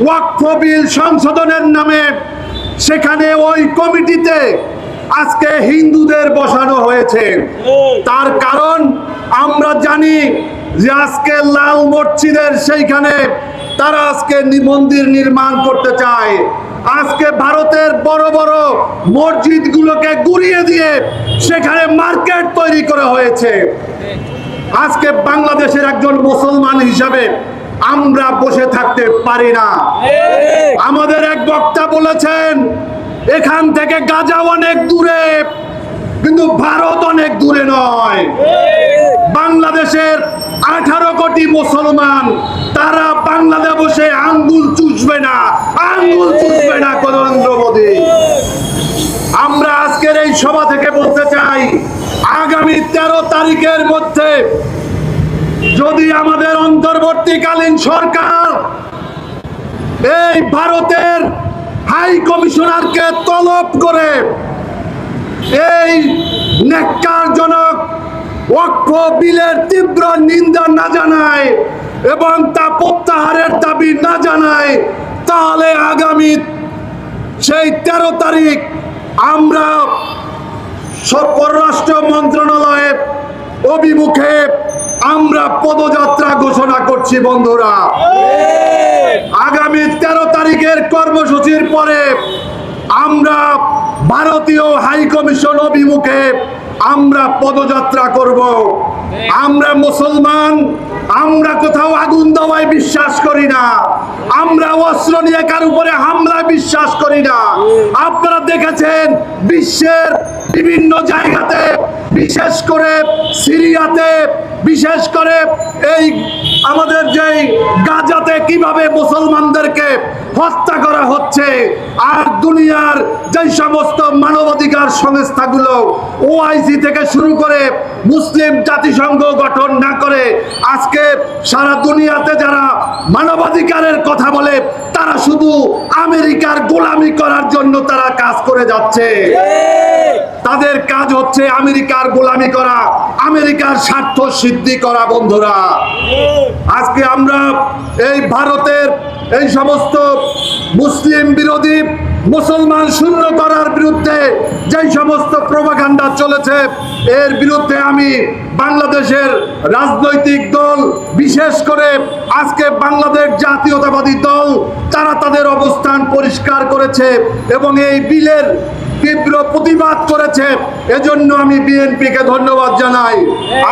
ওয়াকফ বিল সংশোধনের নামে সেখানে ওই কমিটিতে আজকে হিন্দুদের বসানো হয়েছে। তার কারণ আমরা জানি যে আজকে লাল মসজিদের সেইখানে তারা আজকে মন্দির নির্মাণ করতে চায়। আজকে ভারতের বড় বড় মসজিদগুলোকে গুড়িয়ে দিয়ে সেখানে মার্কেট তৈরি করা হয়েছে। আজকে বাংলাদেশের একজন মুসলমান হিসাবে আমরা বসে থাকতে পারি না। আমাদের এক বক্তা বলেছেন এখান থেকে গাজা অনেক দূরে, কিন্তু ভারত অনেক দূরে নয়। বাংলাদেশের 18 কোটি মুসলমান, তারা বাংলাদেশে বসে আঙ্গুল চুষবে না, আঙ্গুল চুষবে না নরেন্দ্র মোদী। আমরা আজকের এই সভা থেকে বলতে চাই, আগামী 13 তারিখের মধ্যে যদি আমাদের অন্তর্বর্তীকালীন সরকার এই ভারতের হাই কমিশনারকে তলব করে এই ন্যাক্কারজনক ওয়াকফ বিলের তীব্র নিন্দা না জানায় এবং তা প্রত্যাহারের দাবি না জানায়, তাহলে আগামী সেই 13 তারিখ আমরা পররাষ্ট্র মন্ত্রণালয়ের অভিমুখে আমরা পদযাত্রা ঘোষণা করছি। বন্ধুরা, আগামী 13 তারিখের কর্মসূচির পরে আমরা ভারতীয় হাই কমিশন অভিমুখে আমরা পদযাত্রা করব। আমরা মুসলমান, আমরা কোথাও আগুন দেওয়ায় বিশ্বাস করি না, আমরা অস্ত্র নিয়ে কার উপরে হামলায় বিশ্বাস করি না। আপনারা দেখেছেন বিশ্বের বিভিন্ন জায়গাতে, বিশেষ করে সিরিয়াতে, বিশেষ করে এই আমাদের যেই গাজাতে কিভাবে মুসলমানদেরকে হত্যা করা হচ্ছে। আর দুনিয়ার যেই সমস্ত মানবাধিকার সংস্থাগুলো ওআইসি থেকে শুরু করে মুসলিম জাতিসংঘ গঠন না করে আজকে সারা দুনিয়াতে যারা মানবাধিকারের কথা বলে তারা শুধু আমেরিকার গোলামি করার জন্য তারা কাজ করে যাচ্ছে। তাদের কাজ হচ্ছে আমেরিকার গোলামি করা, আমেরিকার স্বার্থ সিদ্ধি করা। বন্ধুরা, আজকে আমরা এই ভারতের এই সমস্ত মুসলিম বিরোধী, মুসলমান শূন্য করার বিরুদ্ধে যেই সমস্ত প্রোপাগান্ডা চলেছে, এর বিরুদ্ধে আমি বাংলাদেশের রাজনৈতিক দল, বিশেষ করে আজকে বাংলাদেশ জাতীয়তাবাদী দল, তারা তাদের অবস্থান পরিষ্কার করেছে এবং এই বিলের তীব্র প্রতিবাদ করেছে। এজন্য আমি বিএনপিকে ধন্যবাদ জানাই।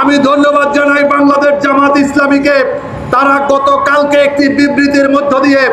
আমি ধন্যবাদ জানাই বাংলাদেশ জামাত ইসলামীকে। তারা গতকালকে একটি বিবৃতির মধ্য দিয়ে